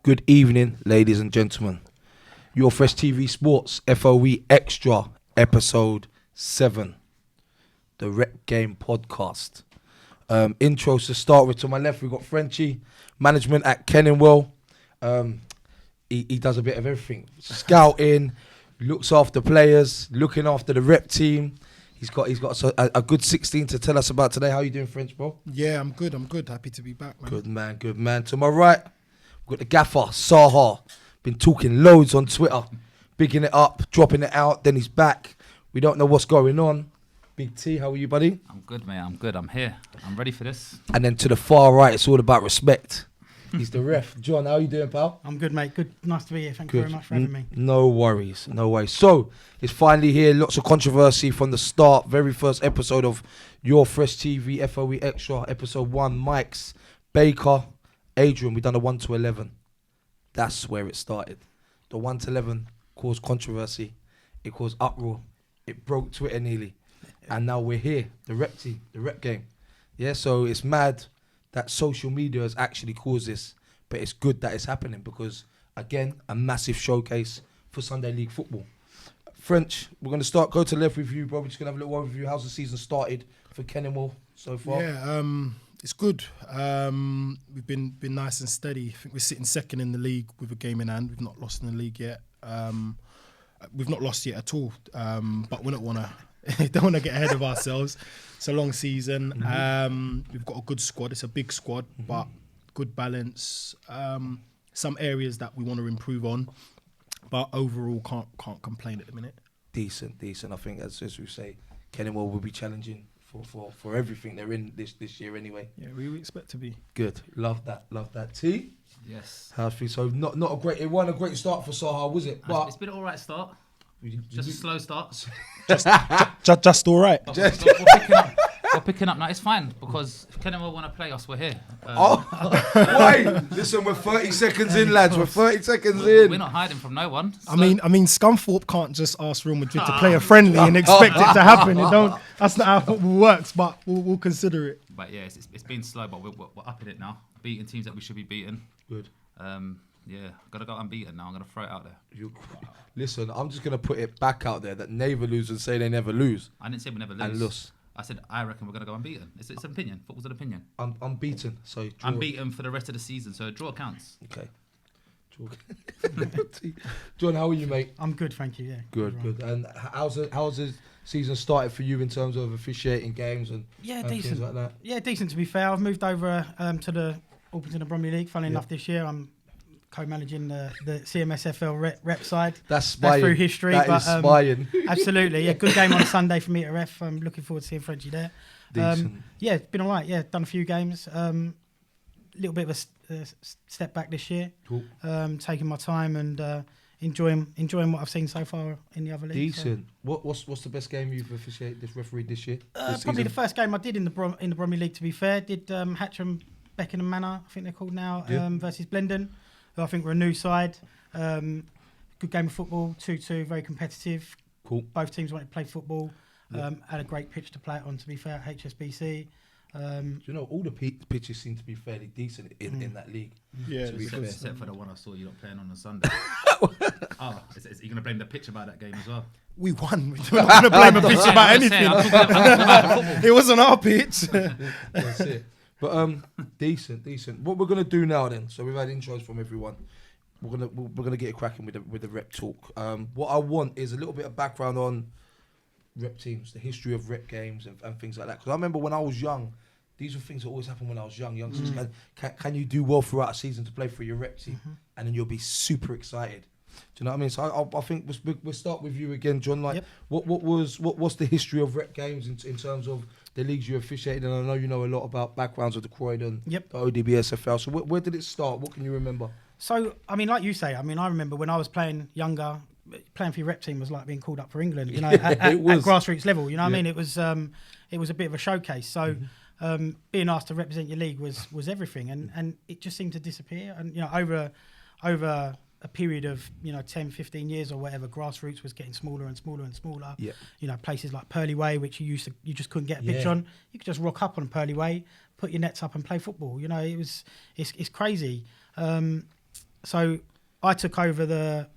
Good evening, ladies and gentlemen. UrFreshTVSport's FOE Extra, episode 7, the Rep Game podcast. Intros to start with. To my left, we've got Frenchy, management at Kenilworth. He does a bit of everything. Scouting, looks after players, looking after the rep team. He's got a good 16 to tell us about today. How you doing, French, bro? Yeah, I'm good. Happy to be back, man. Good man. To my right, we've got the gaffer, SAHA. Been talking loads on Twitter, bigging it up, dropping it out. Then he's back. We don't know what's going on. Big T, how are you, buddy? I'm good, mate. I'm good. I'm here. I'm ready for this. And then to the far right, it's all about respect. He's the ref. John, how you doing, pal? I'm good, mate. Good. Nice to be here. Thank you very much for having me. No worries. So, it's finally here. Lots of controversy from the start. Very first episode of Your Fresh TV, FOE Extra, episode 1. Mike's, Baker, Adrian. We done a 1 to 11. That's where it started. The 1 to 11 caused controversy. It caused uproar. It broke Twitter nearly. And now we're here. The rep team, the rep game. Yeah, so it's mad that social media has actually caused this, but it's good that it's happening because, again, a massive showcase for Sunday League football. French, we're going to go to left with you, bro. We're just going to have a little overview. How's the season started for Kenilworth so far? Yeah, it's good. We've been nice and steady. I think we're sitting second in the league with a game in hand. We've not lost in the league yet. We've not lost yet at all, but we don't want to get ahead of ourselves. It's a long season. We've got a good squad. It's a big squad, but good balance. Some areas that we want to improve on, but overall can't complain at the minute. Decent. I think as we say, Kenilworth will be challenging for everything they're in this year anyway. Yeah, we expect to be. Good. Love that. T? Yes. How's it? So not a great. It wasn't a great start for SAHA, was it? But it's been an all right start. Just a slow start. just all right. We're picking up now. It's fine because if Kenilworth want to play us, we're here. Wait, listen, we're 30 seconds in, lads. We're 30 seconds in. We're not hiding from no one. I mean, Scunthorpe can't just ask Real Madrid to play a friendly and expect it to happen. That's not how football works, but we'll consider it. But yeah, it's been slow, but we're upping it now. Beating teams that we should be beating. Good. Yeah, gotta go unbeaten now. I'm gonna throw it out there. Listen, I'm just gonna put it back out there that never lose and say they never lose. I didn't say we never lose. And lose. I said I reckon we're gonna go unbeaten. It's an opinion. Football's an opinion. I'm unbeaten, so draw. Unbeaten for the rest of the season, so draw counts. Okay. John, how are you, mate? I'm good, thank you. Yeah. Good. And how's the season started for you in terms of officiating games and decent things like that? Yeah, decent to be fair. I've moved over to the ORPINGTON and BROMLEY League. Funnily enough, this year I'm co-managing the Cmsfl rep side. That's through history. That is spying. Absolutely. Yeah, good game on Sunday for me at ref. I'm looking forward to seeing Frenchy there. Decent. Yeah, it's been all right. Yeah, done a few games. Little bit of a step back this year. Cool. Taking my time and enjoying what I've seen so far in the other leagues. Decent. So. What's the best game you've officiated, refereed this year? Probably the first game I did in the Bromley League. To be fair, did Hatcham, Beckenham Manor, I think they're called now, versus Blendon, who I think we're a new side. Good game of football, 2-2, very competitive. Cool. Both teams wanted to play football. Had a great pitch to play it on. To be fair, at HSBC. Do you know all the pitches seem to be fairly decent in that league? Yeah, except for the one I saw you not playing on Sunday. Is you going to blame the pitch about that game as well? We won. We're not going to blame a pitch about anything. It wasn't our pitch. That's it. But decent. What we're gonna do now then? So we've had intros from everyone. We're gonna get it cracking with the rep talk. What I want is a little bit of background on rep teams, the history of rep games and things like that. Because I remember when I was young, these were things that always happened when I was young. Youngsters, can you do well throughout a season to play for your rep team, and then you'll be super excited. Do you know what I mean? So I think we'll start with you again, John. Like, what's the history of rep games in terms of the leagues you officiated? And I know you know a lot about backgrounds of the CROYDON, the ODBSFL. So where did it start? What can you remember? So I mean, like you say, I remember when I was playing younger, playing for your rep team was like being called up for England. You know, at grassroots level. You know what I mean? It was a bit of a showcase. So. Being asked to represent your league was everything, and it just seemed to disappear. And you know, over a period of 10, 15 years or whatever, grassroots was getting smaller and smaller and smaller. Yeah. You know, places like Purley Way, which you just couldn't get a pitch on. You could just rock up on Purley Way, put your nets up and play football. You know, it's crazy. so I took over the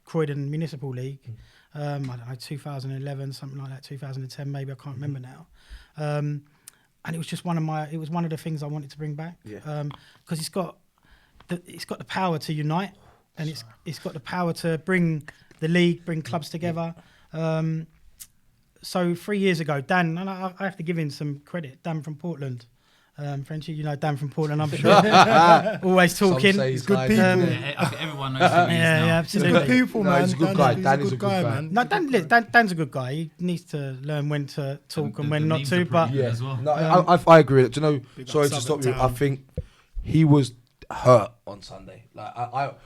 Croydon Municipal League. I don't know, 2011, something like that, 2010 maybe, I can't remember now. And it was just one of the things I wanted to bring back. Because it's got the power to unite, and it's got the power to bring the league, bring clubs together. So 3 years ago, Dan, and I have to give him some credit, Dan from Portland. Frenchy, you know Dan from Portland, I'm sure. Always talking. He's good people. Everyone knows who he is now. Absolutely. Good people, man. He's a good guy. Dan is a good guy, man. No, Dan's a good guy. He needs to learn when to talk and when not to. But as well. No, I agree. Do you know? Big up Sorry to stop you. Southern I think he was hurt on Sunday. Like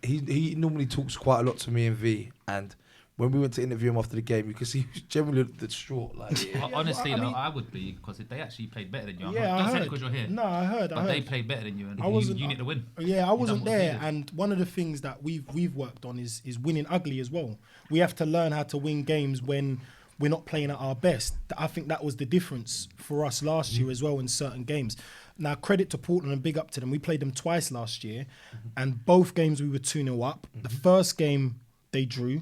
he normally talks quite a lot to me and V, and when we went to interview him after the game, you could see he was generally distraught. Like, Honestly, I would be, because they actually played better than you. Yeah, I heard. Because you're here. No, I heard. But they played better than you, and you need to win. Yeah, I wasn't done what there, you did. and one of the things that we've worked on is winning ugly as well. We have to learn how to win games when we're not playing at our best. I think that was the difference for us last year as well in certain games. Now, credit to Portland and big up to them. We played them twice last year, and both games we were 2-0 up. The first game they drew.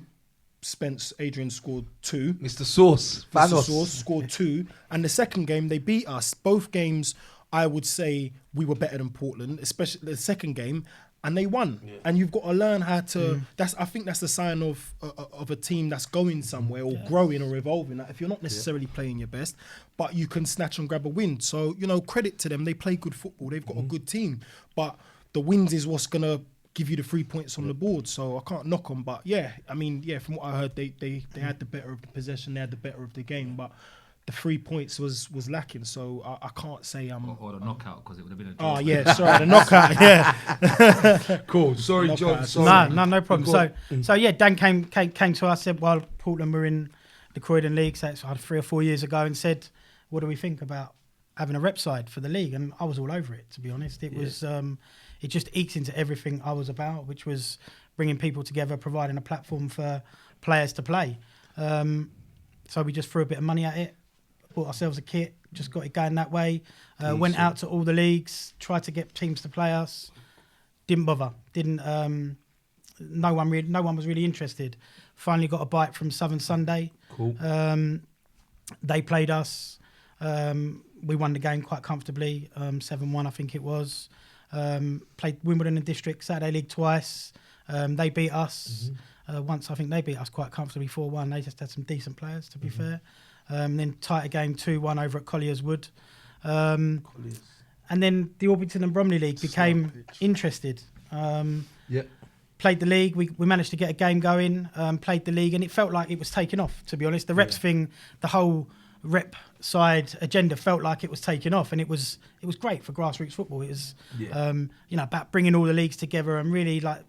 Adrian scored 2. Mr. Sauce, Mr. Sauce scored 2, and the second game they beat us. Both games, I would say we were better than Portland, especially the second game, and they won. Yeah. And you've got to learn how to. I think that's the sign of a team that's going somewhere or growing or evolving. That if you're not necessarily playing your best, but you can snatch and grab a win. So credit to them. They play good football. They've got a good team, but the wins is what's gonna give you the 3 points on the board, so I can't knock them. But from what I heard, they had the better of the possession, they had the better of the game, but the 3 points was lacking. So I can't say I'm or the knockout, because it would have been a draw. Oh yeah, sorry, the knockout. Yeah, cool. Sorry, knockout. John. Sorry. No problem. So Dan came to us, said while Portland were in the Croydon League, so it's 3 or 4 years ago, and said, "What do we think about having a rep side for the league?" And I was all over it, to be honest. It was. It just ekes into everything I was about, which was bringing people together, providing a platform for players to play. So we just threw a bit of money at it, bought ourselves a kit, just got it going that way. Went out to all the leagues, tried to get teams to play us. Didn't bother. No one was really interested. Finally got a bite from Southern Sunday. Cool. They played us. We won the game quite comfortably, 7-1 I think it was. Played Wimbledon and District Saturday League twice. They beat us once. I think they beat us quite comfortably 4-1. They just had some decent players, to be fair. Then tighter game 2-1 over at Collier's Wood. And then the Orpington and Bromley League became interested. Played the league. We managed to get a game going. Played the league, and it felt like it was taking off, to be honest. The reps thing, the whole rep side agenda felt like it was taking off, and it was great for grassroots football. It was about bringing all the leagues together, and really there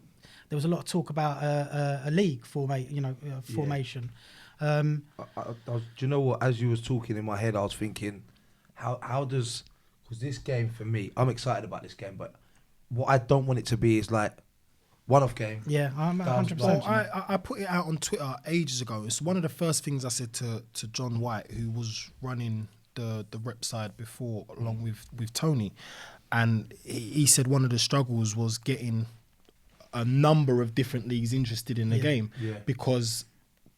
was a lot of talk about a league formation. Do you know what? As you was talking in my head, I was thinking, because this game for me, I'm excited about this game, but what I don't want it to be is like one-off game. Yeah, I'm 100%. Well, I put it out on Twitter ages ago. It's one of the first things I said to John White, who was running the rep side before, along with Tony. And he said one of the struggles was getting a number of different leagues interested in the game because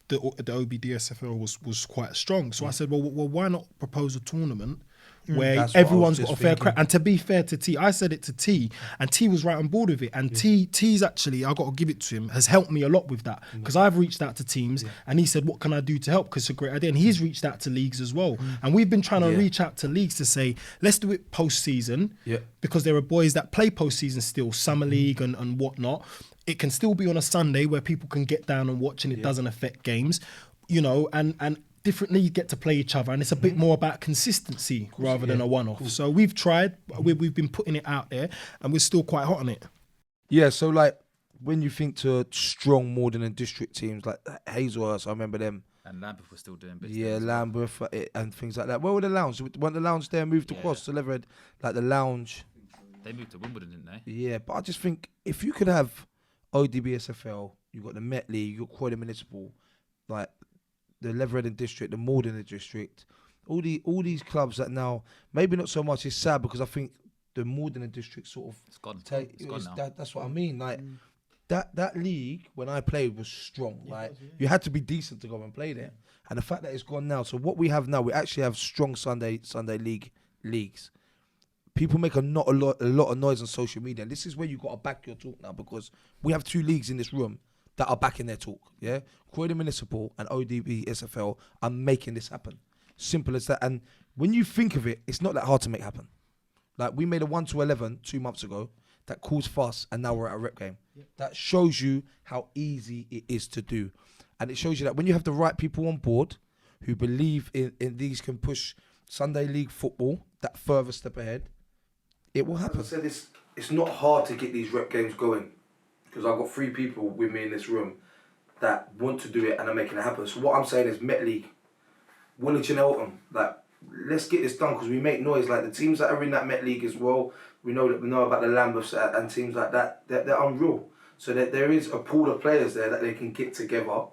the OBDSFL was quite strong. So I said, well, why not propose a tournament where everyone's got a fair crack? And to be fair to T, I said it to T, and T was right on board with it. And T's actually, I got to give it to him, has helped me a lot with that, because I've reached out to teams and he said, what can I do to help? Because it's a great idea. And he's reached out to leagues as well. And we've been trying to reach out to leagues to say, let's do it post-season, because there are boys that play post-season still, summer league and whatnot. It can still be on a Sunday where people can get down and watch, and it doesn't affect games, and different leagues get to play each other, and it's a bit more about consistency rather than a one-off. So we've tried, we've been putting it out there, and we're still quite hot on it. Yeah, so like when you think to strong Morden and District teams like Hazelhurst, I remember them. And Lambeth was still doing bits. Yeah, Lambeth and things like that. Where were the Lounge? Weren't the Lounge there moved across to Leverhead? Like the Lounge. They moved to Wimbledon, didn't they? Yeah, but I just think if you could have ODBSFL, you've got the Met League, you've got Croydon Municipal, like the Leverhead and District, the Morden and District, all these clubs that now, maybe not so much, it's sad because I think the Morden district sort of It's gone. take. It's gone now. That's what I mean. Like that league when I played was strong. Like was, yeah. you had to be decent to go and play there. And the fact that it's gone now. So what we have now, we actually have strong Sunday leagues. People make a lot of noise on social media. And this is where you got to back your talk now, because we have 2 leagues in this room that are backing their talk. Yeah, Croydon Municipal and Obdsfl are making this happen. Simple as that. And when you think of it, it's not that hard to make happen. Like we made a 1-11 2 months ago that caused fuss, and now we're at a rep game. Yep. That shows you how easy it is to do, and it shows you that when you have the right people on board who believe in these can push Sunday League football that further step ahead, it will happen. As I said, it's not hard to get these rep games going, because I've got 3 people with me in this room that want to do it and are making it happen. So what I'm saying is Met League, Woolwich and Eltham, like, let's get this done, because we make noise. Like the teams that are in that Met League as well, we know about the Lambeths and teams like that. They're unreal. So that there is a pool of players there that they can get together.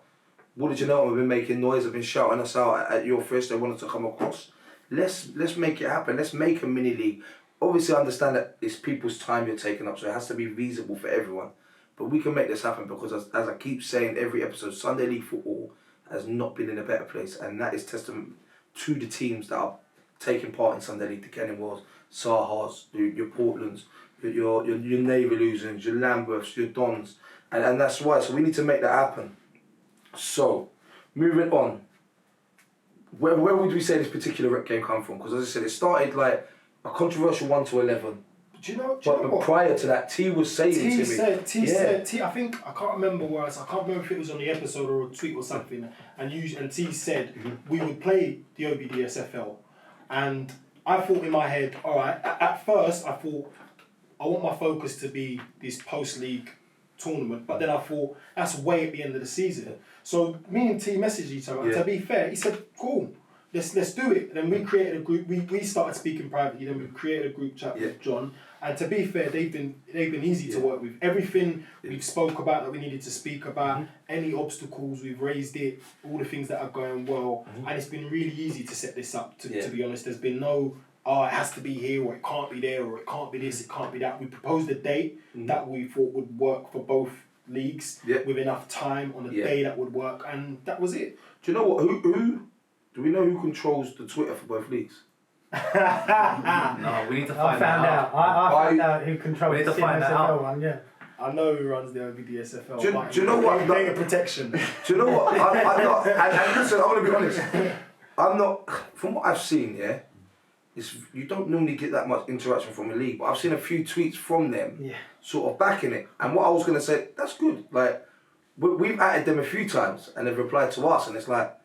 Woolwich and Eltham have been making noise, have been shouting us out at UrFresh. They want us to come across. Let's make it happen. Let's make a mini league. Obviously, I understand that it's people's time you're taking up, so it has to be feasible for everyone. But we can make this happen, because as I keep saying every episode, Sunday League football has not been in a better place, and that is testament to the teams that are taking part in Sunday League, the Kenilworths, SAHAs, your Portlands, your Navy-Losers, your Lambeths, your Dons, and that's why. So we need to make that happen. So, moving on, where would we say this particular rep game come from? Because as I said, it started like a controversial 1-11. Do you know But what? prior to that, T was saying to me. T said, I think, I can't remember where I can't remember if it was on the episode or a tweet or something, and T said we would play the OBDSFL. And I thought in my head, all right, at first I thought, I want my focus to be this post-league tournament, but then I thought, that's way at the end of the season. So me and T messaged each other, and to be fair, he said, cool, let's do it. And then we created a group, we started speaking privately, then we created a group chat with John. And to be fair, they've been easy to work with. Everything we've spoke about that we needed to speak about, any obstacles, we've raised it, all the things that are going well. And it's been really easy to set this up, to be honest. There's been no, it has to be here, or it can't be there, or it can't be this, it can't be that. We proposed a date that we thought would work for both leagues with enough time on a day that would work, and that was it. Do you know what? Who do we know who controls the Twitter for both leagues? No, we need to find out. I found out who controls We need the to find that CMSFL out. one, yeah. I know who runs the OBDSFL. Do you know what? Data protection. Do you know what? I'm not. And listen, I want to be honest. I'm not. From what I've seen, you don't normally get that much interaction from a league, but I've seen a few tweets from them, sort of backing it. And what I was going to say, that's good. Like we've added them a few times, and they've replied to us, and it's like.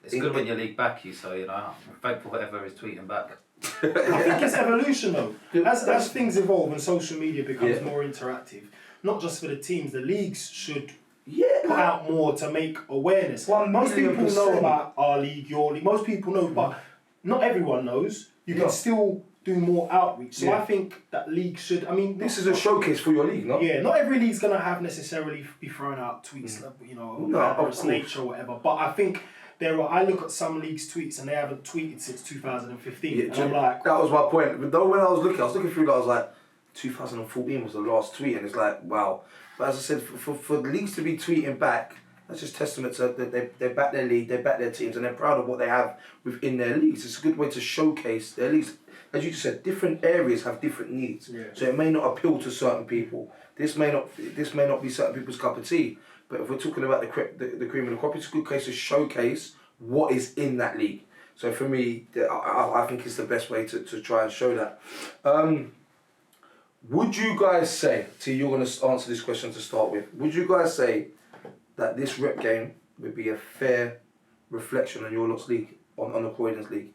It's good when your league back you, so I'm thankful for whoever is tweeting back. I think it's evolution though. As things evolve and social media becomes more interactive, not just for the teams, the leagues should put out more to make awareness. Most people know about our league, your league. Most people know, but not everyone knows. You can still do more outreach. So I think that league should. I mean, this is a showcase for your league, no? Yeah, not every league's gonna have necessarily be throwing out tweets, of its nature or whatever. But I think. I look at some leagues' tweets and they haven't tweeted since 2015. And I'm like... That was my point. But though when I was looking through that, I was like, 2014 was the last tweet, and it's like, wow. But as I said, for leagues to be tweeting back, that's just testament to that they back their league, they back their teams, and they're proud of what they have within their leagues. It's a good way to showcase their leagues. As you just said, different areas have different needs. Yeah. So it may not appeal to certain people. This may not be certain people's cup of tea. But if we're talking about the cream of the crop, it's a good case to showcase what is in that league. So for me, I think it's the best way to try and show that. Would you guys say, you're going to answer this question to start with, would you guys say that this rep game would be a fair reflection on your lot's league, on the Croydon's league?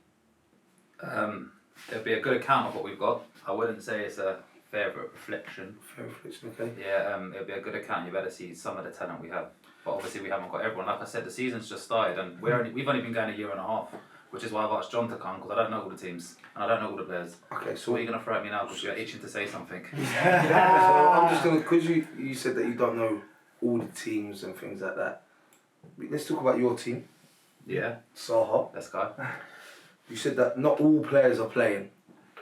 It'd be a good account of what we've got. I wouldn't say it's a fair reflection. Fair reflection, okay. Yeah, it'll be a good account. You better see some of the talent we have. But obviously we haven't got everyone. Like I said, the season's just started and we've only been going a year and a half, which is why I've asked John to come, because I don't know all the teams and I don't know all the players. Okay, so what are you going to throw at me now because you're itching to say something? So I'm just going to, because you said that you don't know all the teams and things like that. Let's talk about your team. Yeah. SAHA. Let's go. You said that not all players are playing.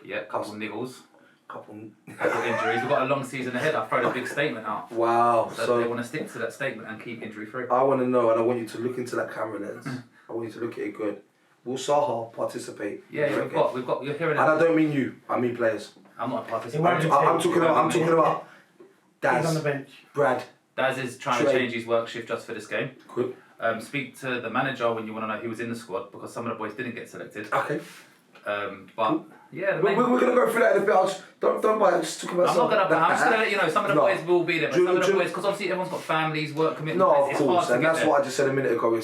Yeah, couple of niggles. Couple injuries. We've got a long season ahead. I've thrown a big statement out. Wow. So they want to stick to that statement and keep injury free. I want to know, and I want you to look into that camera lens. I want you to look at it good. Will Saha participate? Yeah, we've got. You're hearing it. And I don't mean you. I mean players. I'm not participating. I'm talking about Daz. He's on the bench. Brad. Daz is trying to change his work shift just for this game. Good. Speak to the manager when you want to know who was in the squad, because some of the boys didn't get selected. Okay. But yeah, we're going to go through that in a bit. Don't buy it. Just talk about. I'm just going to let you know some of the boys will be there, but some of the boys, because obviously everyone's got families, work commitments. No, of it's course, hard to and get that's there. what I just said a minute ago.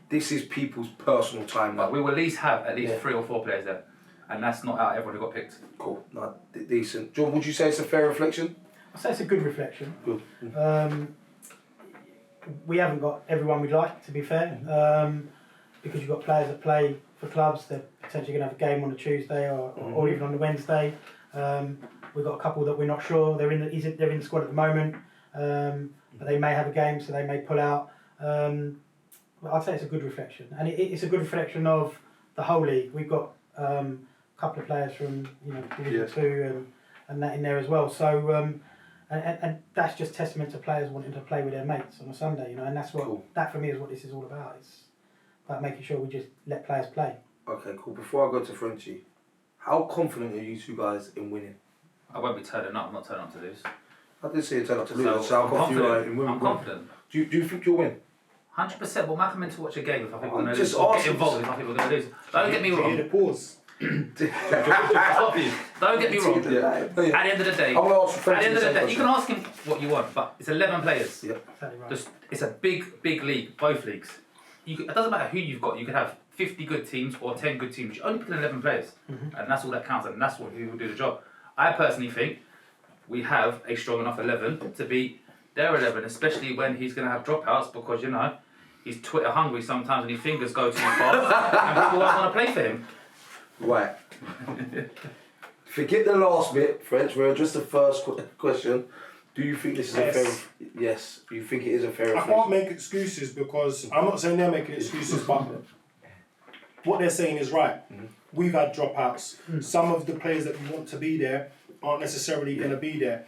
This is people's personal time now. But we will at least have 3 or 4 players there, and that's not out of everyone who got picked. Cool, no, decent. John, would you say it's a fair reflection? I'd say it's a good reflection. Good. We haven't got everyone we'd like, to be fair, because you've got players that play for clubs. They're potentially going to have a game on a Tuesday or even on the Wednesday. We've got a couple that we're not sure. They're in the squad at the moment, but they may have a game, so they may pull out. But I'd say it's a good reflection, and it's a good reflection of the whole league. We've got a couple of players from Division 2 and that in there as well. So. And that's just testament to players wanting to play with their mates on a Sunday, and that's what that for me is what this is all about. It's about making sure we just let players play. Okay, cool. Before I go to Frenchy, how confident are you two guys in winning? I won't be turning up. I'm not turning up to lose. I did say you turn up to lose. So I'm confident. I'm confident. Do you think you'll win? 100%. Well, man, come in to watch a game if I think we're going to just lose. Or get asking. involved if I think we're going to lose. Don't get me wrong. The pause. Don't get me wrong. At the end of the day, you can ask him what you want, but it's 11 players. Yeah. It's a big league, both leagues. It doesn't matter who you've got. You can have 50 good teams or 10 good teams. You only put in 11 players, and that's all that counts, and that's who will do the job. I personally think we have a strong enough 11 to beat their 11, especially when he's going to have dropouts, because he's Twitter hungry sometimes, and his fingers go too far, and people won't want to play for him. Right. Forget the last bit, French. We're just the first question. Do you think this is a fair? Yes. Do you think it is a fair reflection? I can't make excuses, because I'm not saying they're making excuses, but what they're saying is right. We've had dropouts. Some of the players that we want to be there aren't necessarily going to be there.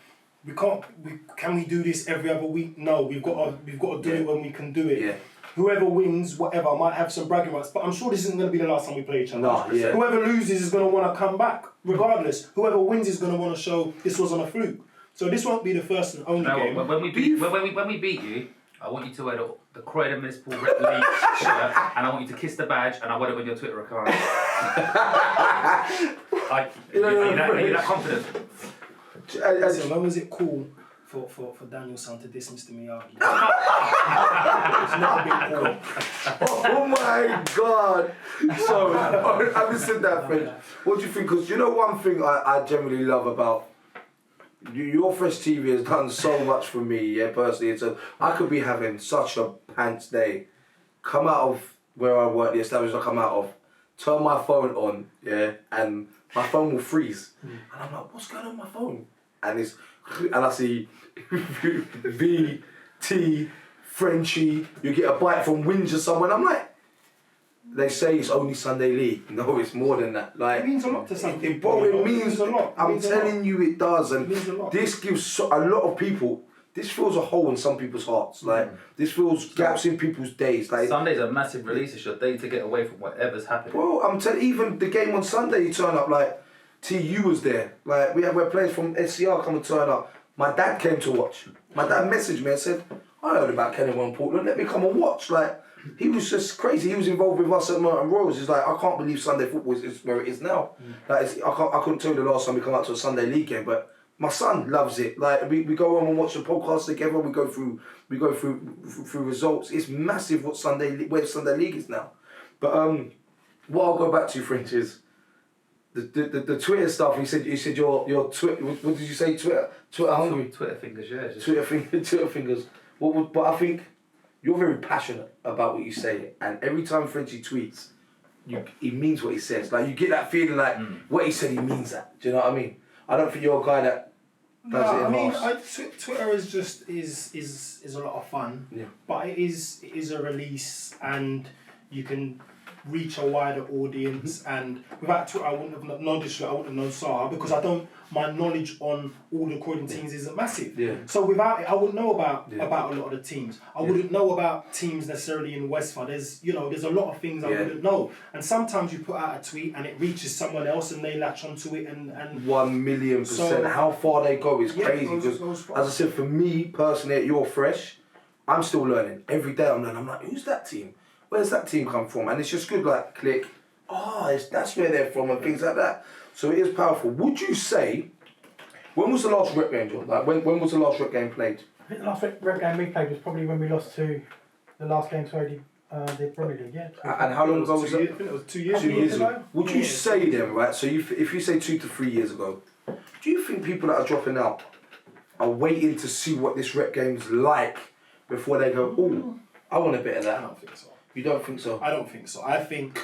Can we do this every other week? No, we've got to do it when we can do it. Yeah. Whoever wins, whatever, might have some bragging rights, but I'm sure this isn't going to be the last time we play each other. No, yeah. Whoever loses is going to want to come back, regardless. Whoever wins is going to want to show this wasn't a fluke. So this won't be the first and only game. When we beat you, I want you to wear the CROYDON Municipal Rep League shirt, and I want you to kiss the badge, and I want it on your Twitter account. Are you that confident? So when was it cool for Daniel-san to diss Mr. Miyagi? It's not a big cool. Oh my God! So, having said that, French, what do you think? Because one thing I generally love about UrFresh TV has done so much for me, personally. I could be having such a pants day, come out of where I work, the establishment I come out of, turn my phone on, and my phone will freeze. And I'm like, what's going on with my phone? And I see VT, Frenchy, you get a bite from Windsor somewhere, and I'm like, they say it's only Sunday League. No, it's more than that. Like, it means a lot to some people. It means a lot. I'm telling you, it does. And this gives a lot of people, this fills a hole in some people's hearts. Like, this fills gaps in people's days. Like, Sunday's a massive release. It's your day to get away from whatever's happening. Well, I'm telling you, even the game on Sunday, you turn up, like, TU was there. Like, we had players from SCR come and turn up. My dad came to watch. My dad messaged me and said, I heard about Kenilworth and Portland, let me come and watch. Like, he was just crazy. He was involved with us at Merton Royals. He's like, I can't believe Sunday football is where it is now. Like, I couldn't tell you the last time we come out to a Sunday league game, but my son loves it. Like, we go home and watch the podcast together. We go through results. It's massive where Sunday league is now. But what I'll go back to, French, is the Twitter stuff. You said your Twitter. What did you say? Twitter hungry. Twitter fingers, yeah. Twitter fingers. But I think you're very passionate about what you say, and every time Frenchy tweets, he means what he says. Like, you get that feeling like what he said, he means that. Do you know what I mean? I don't think you're a guy that does it in halves. Twitter is just is a lot of fun. Yeah. But it is a release, and you can reach a wider audience. And without Twitter, I wouldn't have known this. I wouldn't have known SAHA because my knowledge on all the Croydon teams isn't massive. Yeah. So without it, I wouldn't know about a lot of the teams. I wouldn't know about teams necessarily in Westford. There's a lot of things I wouldn't know. And sometimes you put out a tweet and it reaches someone else and they latch onto it and 1,000,000%. So, how far they go is crazy. goes Because far. as I said, for me personally at UrFresh, I'm still learning. Every day I'm learning. I'm like, who's that team? Where's that team come from? And it's just good, like, click. That's where they're from and things like that. So it is powerful. Would you say, when was the last rep game, John? Like, when was the last rep game played? I think the last rep game we played was probably when we lost to the last game to the Bromley League, yeah. And how long ago was I that? think it was 2 years. 2 years ago. Would you Yeah. say then, right? So if you say 2 to 3 years ago, do you think people that are dropping out are waiting to see what this rep game's like before they go, oh, I want a bit of I that? don't think so. You don't think so? I don't think so. I think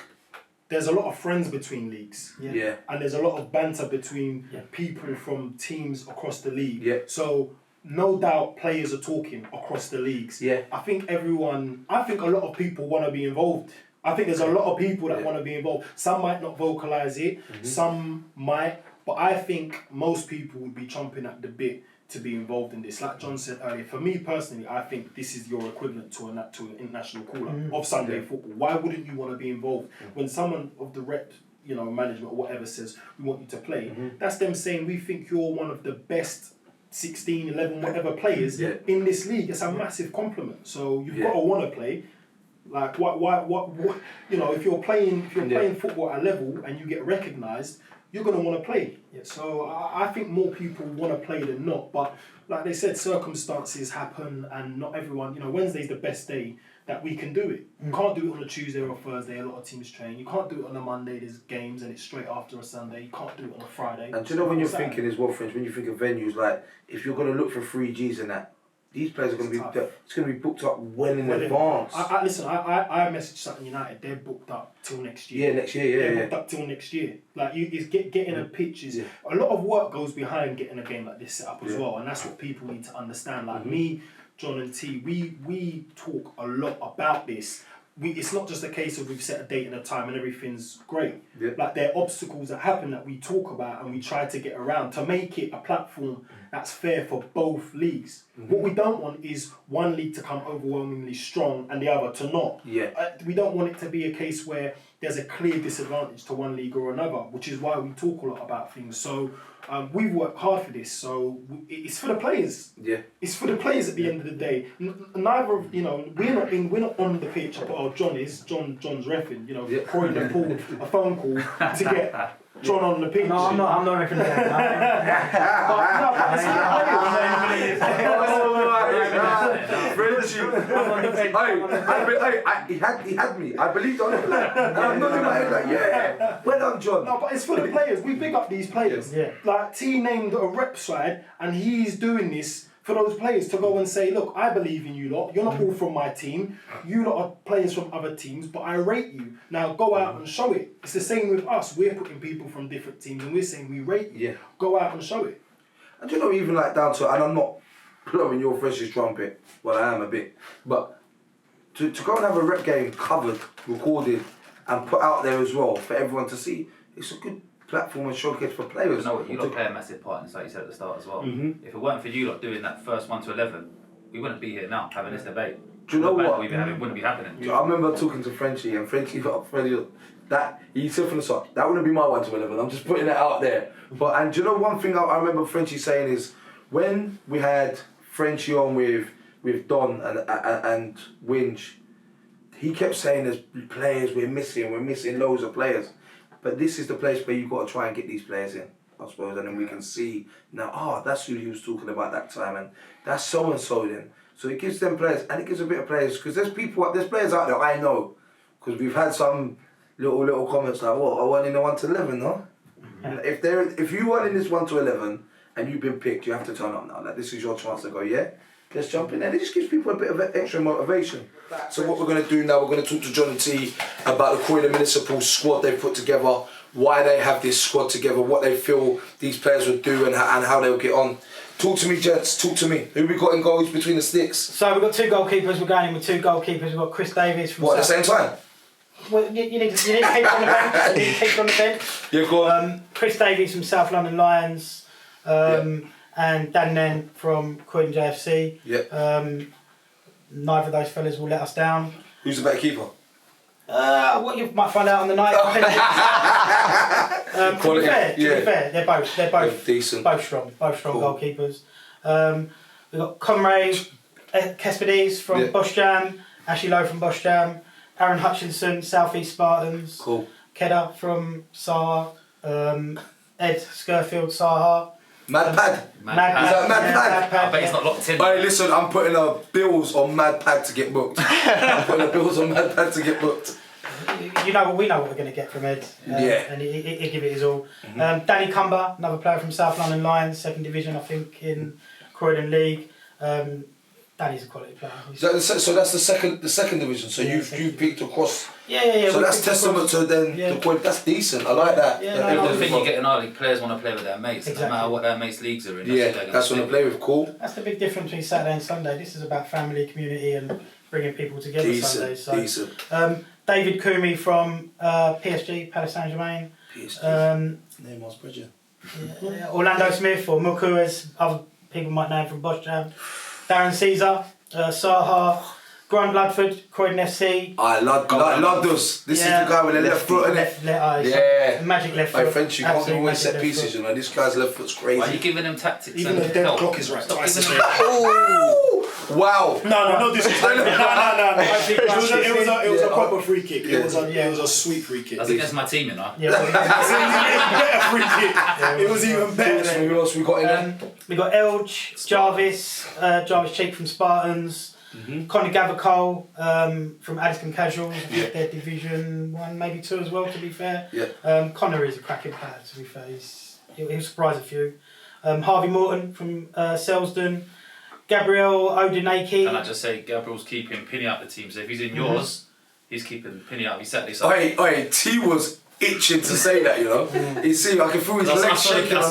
there's a lot of friends between leagues. Yeah. And there's a lot of banter between people from teams across the league. Yeah. So no doubt players are talking across the leagues. Yeah. I think a lot of people want to be involved. I think there's a lot of people that want to be involved. Some might not vocalise it, some might, but I think most people would be chomping at the bit to be involved in this. Like John said earlier, for me personally, I think this is your equivalent to an international call-up of Sunday football. Why wouldn't you want to be involved? When someone of the rep, management or whatever says, we want you to play, that's them saying, we think you're one of the best 16, 11, whatever players in this league. It's a massive compliment. So you've got to want to play. Like what if you're playing football at a level and you get recognised, you're gonna want to play. So I think more people want to play than not. But like they said, circumstances happen, and not everyone. Wednesday's the best day that we can do it. You can't do it on a Tuesday or a Thursday. A lot of teams train. You can't do it on a Monday. There's games and it's straight after a Sunday. You can't do it on a Friday. And do you know when you're thinking as well, friends, when you think of venues, like if you're gonna look for 3Gs and that, these players are going to be. It's going to be booked up well in advance. Listen. I messaged Sutton United. They're booked up till next year. Yeah, next year. They're booked up till next year. Like getting a pitch is a lot of work goes behind getting a game like this set up as well, and that's what people need to understand. Like me, John and T, we talk a lot about this. It's not just a case of we've set a date and a time and everything's great. Yeah. Like there are obstacles that happen that we talk about and we try to get around to make it a platform that's fair for both leagues. What we don't want is one league to come overwhelmingly strong and the other to not. Yeah. We don't want it to be a case where there's a clear disadvantage to one league or another, which is why we talk a lot about things. So we've worked hard for this, so it's for the players. Yeah, it's for the players at the end of the day. Neither of we're not on the pitch. Oh, John's reffing. Croydon pulled a phone call to get John on the pitch. No, I'm not reffing that. He had me. I believed on it. And I'm not in my head like, yeah, well done, John. No, but it's for the players. We big up these players. Yeah. Like T named a rep side, and he's doing this for those players to go and say, look, I believe in you lot. You're not all from my team. You lot are players from other teams, but I rate you. Now go out and show it. It's the same with us. We're putting people from different teams, and we're saying we rate you. Yeah. Go out and show it. And you know, even like down to, and I'm not blowing UrFresh's trumpet. Well, I am a bit, but to go and have a rep game covered, recorded, and put out there as well for everyone to see, it's a good platform and showcase for players. You know what, you lot play a massive part in this, like you said at the start as well. If it weren't for you lot doing that first 1 to 11, we wouldn't be here now having this debate. Do you know what? We've been having wouldn't be happening. I remember talking to Frenchy, and Frenchy that he said from the start, that wouldn't be my 1 to 11. I'm just putting it out there. And do you know one thing I remember Frenchy saying is when we had Frenchy on with Don and Winch, he kept saying there's players we're missing loads of players. But this is the place where you've got to try and get these players in, I suppose, and then we can see now, that's who he was talking about that time, and that's so and so then. So it gives them players, and it gives a bit of players, because there's players out there I know, because we've had some little comments like, what, I won in the 1 to 11, no? And if you won in this 1 to 11 and you've been picked, you have to turn up now. Like, this is your chance to go, yeah? Let's jump in there. It just gives people a bit of extra motivation. So what we're going to do now, we're going to talk to John and T about the Croydon Municipal squad they've put together, why they have this squad together, what they feel these players would do and how they'll get on. Talk to me, gents. Talk to me. Who we got in goals between the sticks? So we've got 2 goalkeepers. We're going in with 2 goalkeepers. We've got Chris Davies from... What, at the same time? Well, you need to keep on the bench. You need to keep on the bench. Yeah, go on. Chris Davies from South London Lions, and Dan Nen from CROYDON JFC. Yeah. Neither of those fellas will let us down. Who's the better keeper? What you might find out on the night. To be fair, they're both decent, both strong cool. goalkeepers. We've got Conrad Cespedes from Bosch Jam, Ashley Lowe from Bosch Jam, Aaron Hutchinson, South East Spartans, cool. Kedda from SAHA, Ed Skirfield, SAHA. Mad Pad. Is that Mad Pad? I bet he's not locked in. Hey, listen, I'm putting bills on Mad Pad to get booked. I'm putting bills on Mad Pad to get booked. We know what we're going to get from Ed. And he'll give it his all. Danny Cumber, another player from South London Lions, 2nd Division, I think, in CROYDON League. Danny's a quality player. So that's the second division. So you picked across. Yeah. So that's testament to then the point. That's decent. I like that. The thing you get in our league, players want to play with their mates, no matter what their mates' leagues are in. That's what they play with. Cool. That's the big difference between Saturday and Sunday. This is about family, community, and bringing people together. Decent. David Kumi from PSG, Paris Saint Germain. Name was Bridget. Orlando Smith, or Muku, as other people might know him from Bosch Jam. Darren Caesar, Saha, Grant Ludford, CROYDON FC. I love those. This is the guy with the left foot, isn't it? Magic left foot. Like Frenchy, you can't give away set pieces, you know. This guy's left foot's crazy. Why are you giving him tactics? Even and the dead help? clock is right. Wow. No, not disrespect. No. It was a proper free kick. It was a sweet free kick. That's against my team, you know. It was even better free kick. It was even better. Who else we got in there? We got Elge, Jarvis Cheek from Spartans, Conor Gavacole from Addiscombe Casuals, their Division 1, maybe 2 as well, to be fair. Conor is a cracking player, to be fair. He'll surprise a few. Harvey Morton from Selsdon, Gabriel Odinaki. Can I just say, Gabriel's keeping Pinny out the team, so if he's in yours, he's keeping Pinny out. He Saturday Sunday. Oi, T was itching to say that, you know. You see, I can feel his legs shaking. I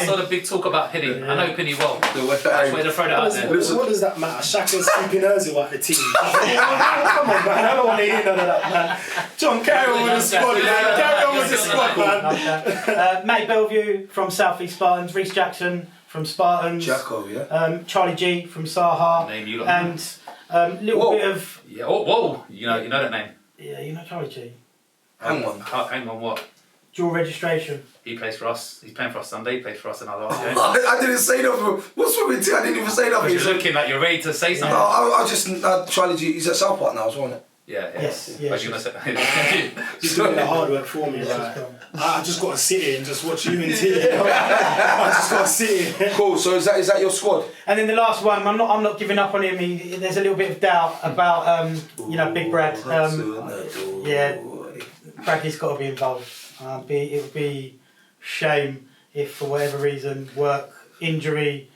saw the big talk about Pinny. I know Pinny well. I just wanted to throw that out there. What does that matter? Shaka's keeping Ozil at the team. Come on, man. I don't want to hear none of that, man. John, carry on with the squad, man. Carry on with the squad, man. Matt Bellevue from South East Spartans, Reece Jackson from Spartans. Jacko, Charlie G from Saha. Name you lot. And little bit of... Yeah, whoa. You know that name. Yeah, you know Charlie G. Hang on, what? Dual registration. He plays for us. He's playing for us Sunday. He plays for us another game. I didn't say nothing. What's wrong with T? I didn't even say nothing. You're looking like you're ready to say something. No, I just Charlie G. He's at South Park now, wasn't it? Yeah. Yes. What you gonna say? He's doing the hard work for me, right? I just got to sit here and just watch you and T. I just got to sit here. Cool. So is that your squad? And then the last one, I'm not giving up on him. There's a little bit of doubt about Big Brad. Bradley's got to be involved. It would be shame if, for whatever reason, work, injury,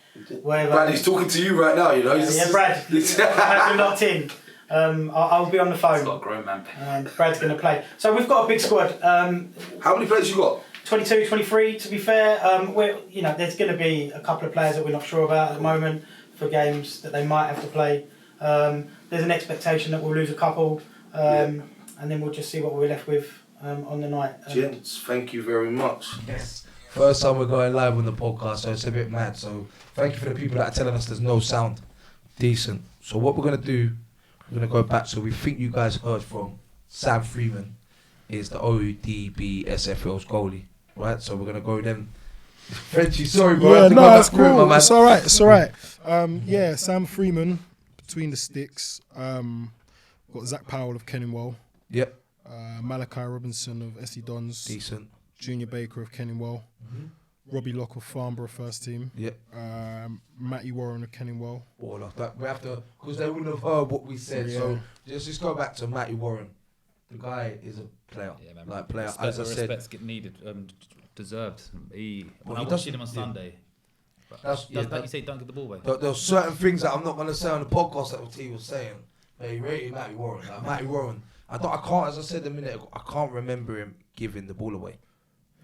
whatever. Bradley's talking to you right now, you know. Brad, have you locked in? I'll be on the phone. He's got a grown man. Brad's going to play. So we've got a big squad. How many players you got? 22, 23 to be fair. There's going to be a couple of players that we're not sure about at the moment for games that they might have to play. There's an expectation that we'll lose a couple. And then we'll just see what we're left with on the night. Gents, thank you very much. Yes. First time we're going live on the podcast, so it's a bit mad. So thank you for the people that are telling us there's no sound. Decent. So what we're going to do, we're going to go back. So we think you guys heard from Sam Freeman is the ODBSFL's goalie. Right? So we're going to go then. Frenchy, sorry bro. Yeah, no, it's cool. It's alright. Sam Freeman, between the sticks. Got Zach Powell of Kenningwell. Yep. Malachi Robinson of SE Dons. Decent. Junior Baker of Kenningwell. Robbie Locke of Farnborough first team. Yep. Matty Warren of Kenningwell. All of that. We have to, because they wouldn't have heard what we said. Yeah. So just go back to Matty Warren. The guy is a player. Yeah, man. Like player. As I said, respect's get needed, deserved. When I does watched him on Sunday. Like you say, don't get the ball away. There's certain things that I'm not going to say on the podcast that T was saying. He rated Matty Warren. Like Matty Warren, I can't. As I said a minute ago, I can't remember him giving the ball away.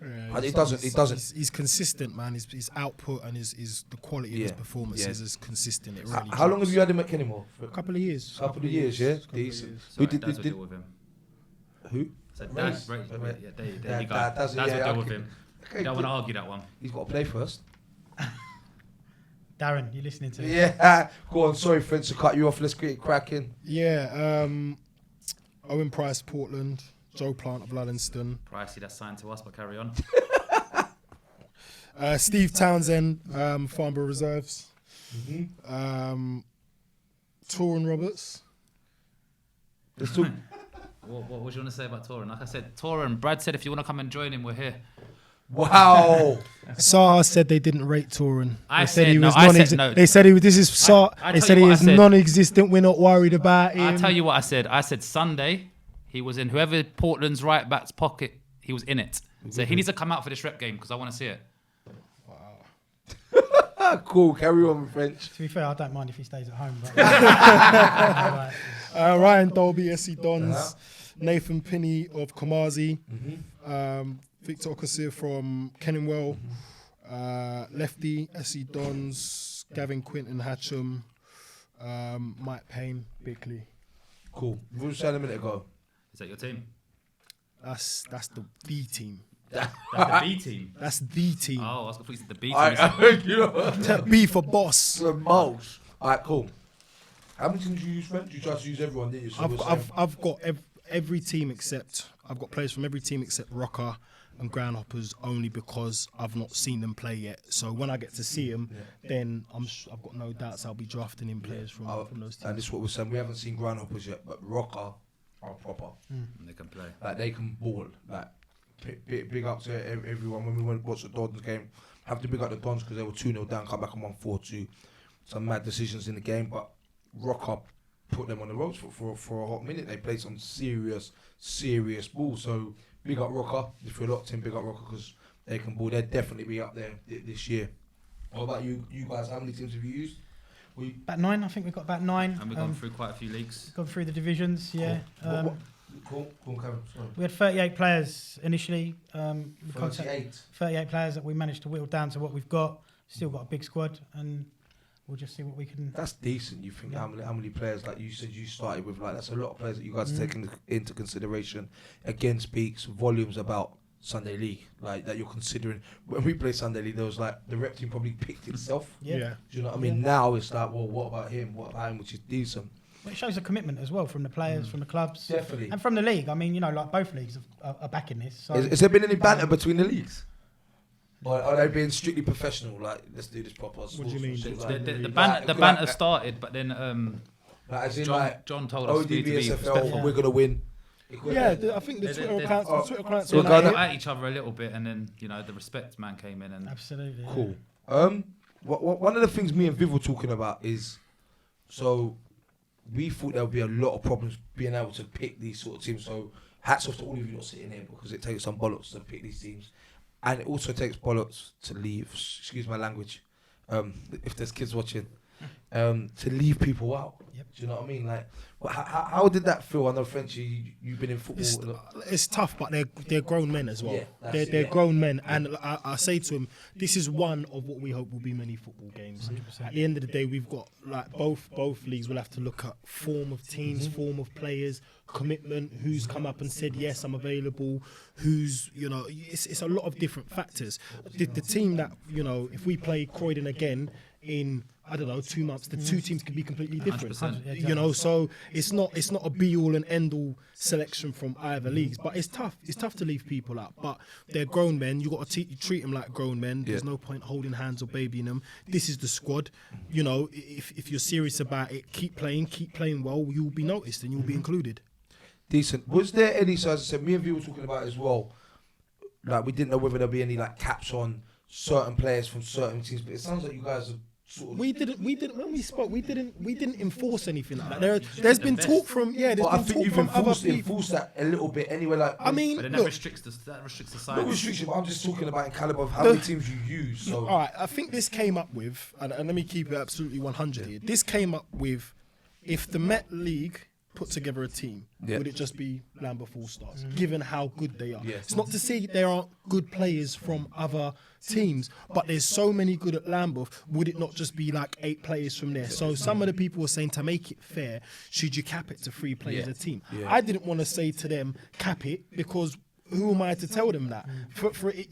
Yeah, he doesn't. He's consistent, man. His output and his the quality of his performances is consistent. It really. How long have you had him at Kenmore? A couple of years. Yeah. Decent. Sorry, that's what deal with him. Who? So Race. that's right. Right. Yeah, there you go. That's That's yeah, what deal okay. with him. Okay, You don't good. want to argue that one. He's got to play first. Darren, you listening to it? Yeah. Go on. Sorry, friends, to cut you off. Let's get it cracking. Yeah, Owen Price, Portland. Joe Plant of Lullingstone. Pricey, that's signed to us, but carry on. Steve Townsend, Farnborough Reserves. Torin Roberts. Let's talk. What was you want to say about Torin? Like I said, Torin, Brad said if you want to come and join him, we're here. Wow. SAHA said they didn't rate Torin. I They said he no, was I said non-exi- no. They said this is SAHA. I They tell said you he what is I said. non-existent. We're not worried about him. I'll tell you what I said. I said Sunday, he was in whoever Portland's right back's pocket, he was in it. So he needs to come out for this rep game because I want to see it. Cool. Carry on, French. To be fair, I don't mind if he stays at home. But Ryan Dolby, SC Dons. Nathan Pinney of Kamazi. Victor Okasir from Kenningwell. Lefty, SC Dons. Gavin Quinton Hatcham. Mike Payne, Bickley. Cool. We were saying a minute ago. Is that your team? That's the B team. That's the B team. That's the team. Oh, I was going to the B team. I heard you. B for boss. Mulch. All right, cool. How many teams do you use, French? You try to use everyone, didn't you? So I've got every team except I've got players from every team except Rocker and Groundhoppers only because I've not seen them play yet. So when I get to see them, then I've got no doubts I'll be drafting in players from those teams. And this is what we're saying. We haven't seen Groundhoppers yet, but Rocker are proper. They can play. Like they can ball. Like big up to everyone. When we went to watch the Dons game, have to big up the Dons because they were 2-0 down, come back and won 4-2. Some mad decisions in the game, but Rocker put them on the ropes for a hot minute. They played some serious ball. So big up Rocker. If you're locked in, big up Rocker because they can ball. They'll definitely be up there this year. What about you guys? How many teams have you used? about 9, I think we've got about 9. And we've gone through quite a few leagues. Gone through the divisions, yeah. Cool, Kevin. Sorry. We had 38 players initially. 38. 38 players that we managed to whittle down to what we've got. Still got a big squad, and we'll just see what we can. That's decent. You think how many players, like you said, you started with? Like that's a lot of players that you guys are taking into consideration. Again, speaks volumes about Sunday League, like that you're considering. When we played Sunday League, there was like the rep team probably picked itself. Yeah. Do you know what I mean? Now it's like, well, what about him? What about him? Which is decent. Well, it shows a commitment as well from the players, from the clubs, Definitely. and from the league. I mean, you know, like both leagues are backing this. So Has there been any banter between the leagues? Or are they being strictly professional? Like, let's do this proper. What do you mean? The banter started, but then like, as in John told us to be ODBSFL, respectful. we're gonna win. Yeah, I think the Twitter accounts. So We're going at each other a little bit, and then the respect man came in and absolutely Cool. One of the things me and Viv were talking about is, so we thought there would be a lot of problems being able to pick these sort of teams. So hats off to all of you not sitting here because it takes some bollocks to pick these teams, and it also takes bollocks to leave. Excuse my language. If there's kids watching, to leave people out. Yep. Do you know what I mean? Like, how did that feel? I know, Frenchy, you've been in football. It's tough, but they're grown men as well. Yeah, they're grown men, and I say to them, this is one of what we hope will be many football games. 100%. At the end of the day, we've got like both leagues will have to look at form of teams, form of players, commitment, who's come up and said yes, I'm available, who's it's a lot of different factors. The team that if we play Croydon again in 2 months, the two teams could be completely different. 100%. So it's not a be all and end all selection from either leagues, but it's tough to leave people out. But they're grown men. You got to treat them like grown men. There's no point holding hands or babying them. This is the squad. If you're serious about it, keep playing well. You'll be noticed and you'll be included. Decent. Was there any? So as I said, me and Viv were talking about it as well. Like we didn't know whether there'll be any like caps on certain players from certain teams, but it sounds like you guys are. We didn't when we spoke. We didn't enforce anything like that. There's been talk from But I think you've enforced that a little bit anyway. Like I mean, but then look, that restricts the size. no restriction. But I'm just talking about in caliber of how many teams you use. So all right, I think this came up with, and let me keep it absolutely 100 here. This came up with if the Met League put together a team, Yeah. would it just be Lambeth All Stars, given how good they are? Yeah. It's not to say there aren't good players from other teams, but there's so many good at Lambeth. Would it not just be like 8 players from there? So some of the people were saying, to make it fair, should you cap it to 3 players a team? I didn't want to say to them, cap it, because who am I to tell them that?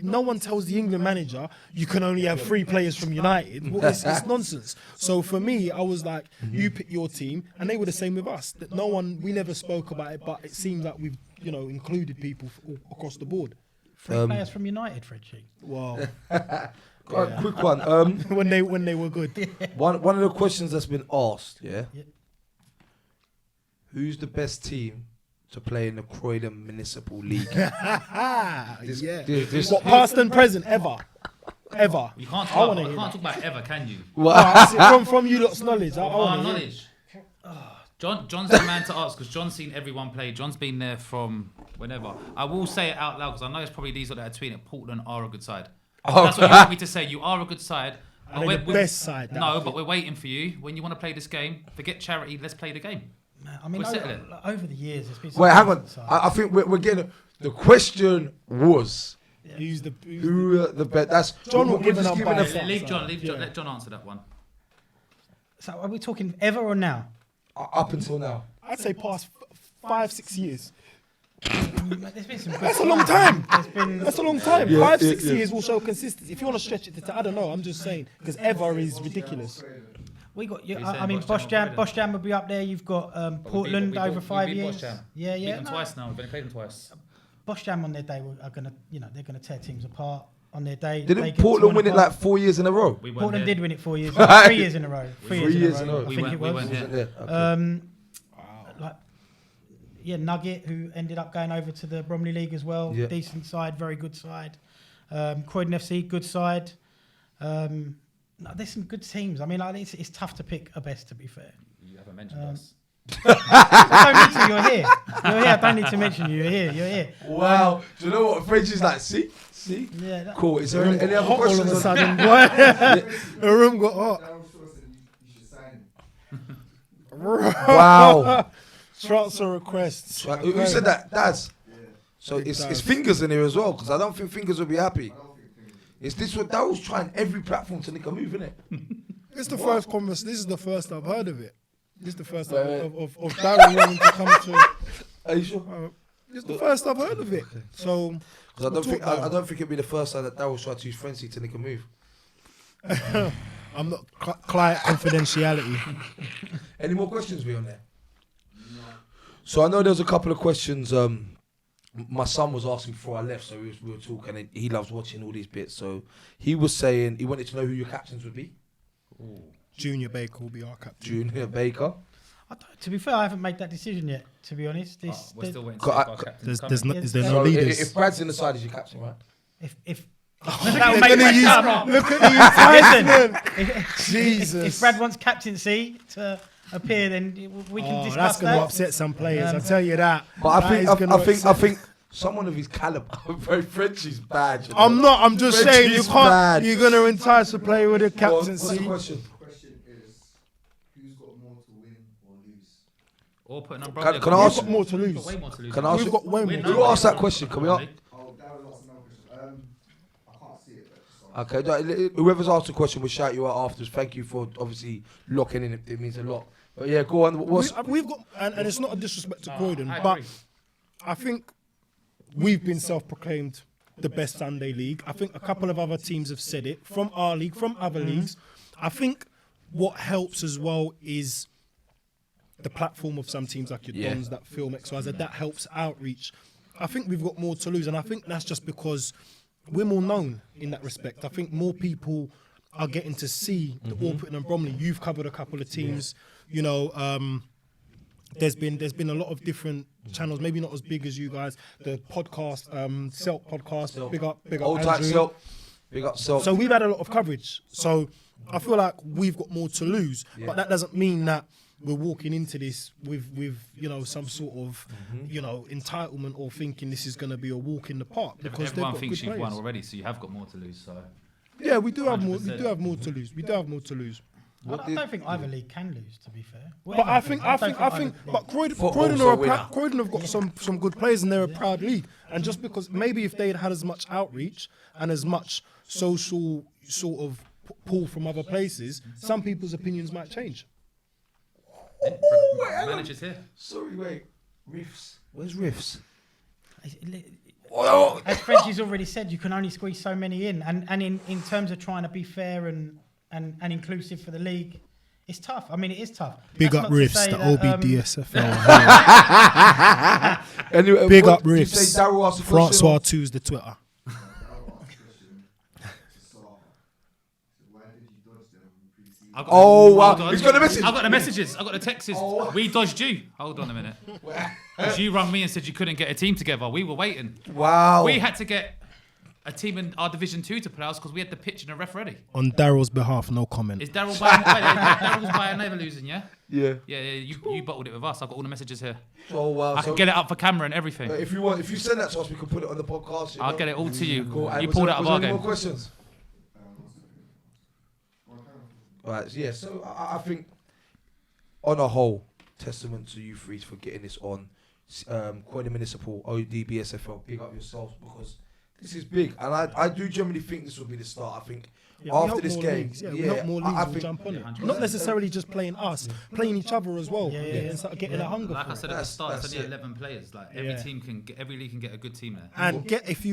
No one tells the England manager you can only have 3 players from United. Well, it's nonsense. So for me, I was like, you pick your team, and they were the same with us. That we never spoke about it, but it seems like we've included people across the board. 3 players from United, Frenchy. Wow. Quick one. when they were good. One of the questions that's been asked, who's the best team to play in the Croydon Municipal League? This What, past and present, ever? You can't I wanna talk, hear talk about ever, can you? From you lot's knowledge. I Our want to hear. knowledge. John's the man to ask because John's seen everyone play. John's been there from whenever. I will say it out loud because I know it's probably these that are tweeting. Portland are a good side. That's what you want me to say. You are a good side. And they're the best side. No, but we're waiting for you. When you want to play this game, forget charity. Let's play the game. I mean, We're settling. over the years, it's been. Wait, hang on. I think we're getting. The question was, Who's the who are the best? That's John will we're give just an giving a unbiased Leave John. Yeah. Let John answer that one. So are we talking ever or now? up until now. I'd say past 5-6 years. There's been some good That's a long time. There's been. That's a long time. Yeah, 5-6 yeah. years will show consistency. If you want to stretch it to, I don't know. I'm just saying because ever is ridiculous. We got. Who's I saying mean, Bosch Jam? Bosch Jam would be up there. You've got Portland We over beat 5 Bosch years. Jam. Yeah, Beat yeah. them twice now. We've only played them twice. Bosch Jam on their day are gonna, they're gonna tear teams apart on their day. They Didn't get Portland torn win it apart. like 4 years in a row? We weren't Portland here. did win it 4 years, 3 years in a row. 3 3 years in a row. I We think it was. weren't here. Yeah, okay. Like, Nugget, who ended up going over to the Bromley League as well. Yeah. Decent side, very good side. Croydon FC, good side. No, there's some good teams. I mean, it's tough to pick a best, to be fair. You haven't mentioned us. I don't need to. You're here. You're here. I don't need to mention you. You're here. You're here. Wow. Do you know what? Frenchy's like, see? Yeah. Cool. Is there any other Hot all of questions? a sudden, the room got hot. Wow. Transfer requests. Who said that? Daz. So It it's does. Fingers in here as well, because I don't think Fingers will be happy. Is this what Daryl's trying every platform to nick a move, innit? It's the first conversation. This is the first I've heard of it. This is the first of Darren wanting to come to. Are you sure? It's the first I've heard of it. So Because we'll talk about I don't think it'll be the first time that Daryl's tried to use Frenchy to nick a move. I'm not client confidentiality. Any more questions be on there? No. So I know there's a couple of questions. My son was asking before I left, so we were talking, and he loves watching all these bits. So he was saying he wanted to know who your captains would be. Ooh. Junior Baker will be our captain. Junior Baker. To be fair, I haven't made that decision yet. To be honest, We're still waiting to Co- see if I- our captain's There's coming. no, is there So no So leaders? if Brad's in the side, is your captain, right? if They're gonna use- look at the Listen, Jesus. if Brad wants captaincy to appear, then we can discuss that's going to that. upset some players. I'll tell you that. But That I is gonna think upset- someone of his caliber, very Frenchy's bad. You know? I'm not. I'm just saying you Frenchy's can't. bad. You're going to entice a player with a What's the captaincy. question? Question is, who's got more to win or lose? Or putting on Can Bromley. I We've ask- got more to We've lose. got way more to lose. Can I ask We've you- got way We're more. Who asked that question? Can we ask? Oh, that was another question. I can't see it, but just Okay, whoever's asked the question, we'll shout you out afterwards. Thank you for obviously locking in. It means a lot. But yeah, go on. We've got, and it's not a disrespect to Croydon, I but agree. I think we've been self-proclaimed the best Sunday league. I think a couple of other teams have said it from our league, from other leagues. I think what helps as well is the platform of some teams like your Dons that film XYZ. That helps outreach. I think we've got more to lose, and I think that's just because we're more known in that respect. I think more people are getting to see the ORPINGTON and Bromley. You've covered a couple of teams. You know, there's been a lot of different channels, maybe not as big as you guys. The podcast, Selk podcast, big up Old tight Andrew. Silk. Big up Silk. So we've had a lot of coverage. So I feel like we've got more to lose, but that doesn't mean that we're walking into this with you know, some sort of you know, entitlement or thinking this is going to be a walk in the park, because they've Everyone got thinks good you've won players. already, so you have got more to lose. So Yeah, we do have more. We 100%. do have more to lose. We do have more to lose. I don't think either league can lose, to be fair. But I think, but Croydon have got some good players and they're a proud league. And just because maybe if they'd had as much outreach and as much social sort of pull from other places, some people's opinions might change. Managers here. Sorry, wait. Riffs. Where's Riffs? As Frenchy's already said, you can only squeeze so many in. And in terms of trying to be fair and inclusive for the league, it's tough. I mean, it is tough. Big That's up not to Riffs, say the that, OBDSFL. Anyway, Big up did you Riffs. say Darryl asked a question Francois or- 2's the Twitter. Oh, wow. Hold on. He's got a message. I've got the messages. I've got the texts. Oh. We dodged you. Hold on a minute. 'Cause you rang me and said you couldn't get a team together. We were waiting. Wow. We had to get a team in our Division 2 to play us because we had the pitch and the ref ready. On Daryl's behalf, no comment. Is Daryl by Daryl's by never losing, yeah? Yeah. Yeah, you bottled it with us. I've got all the messages here. Oh, wow. I can get it up for camera and everything. If you send that to us, we can put it on the podcast. you I'll know? get it all to you. Cool. And You was pulled there- out of was our there any game. more questions? Right, yeah, so I think on a whole, testament to you three for getting this on. Croydon Municipal, ODBSFL, big up yourselves because this is big. And I do generally think this will be the start. I think after this game, we hope more leagues I will think jump on it. 100%. Not necessarily just playing us, playing each other as well. And start getting a hunger Like for I it. said at the start, it's That's only it. 11 players. Like every league can get a good team there. And if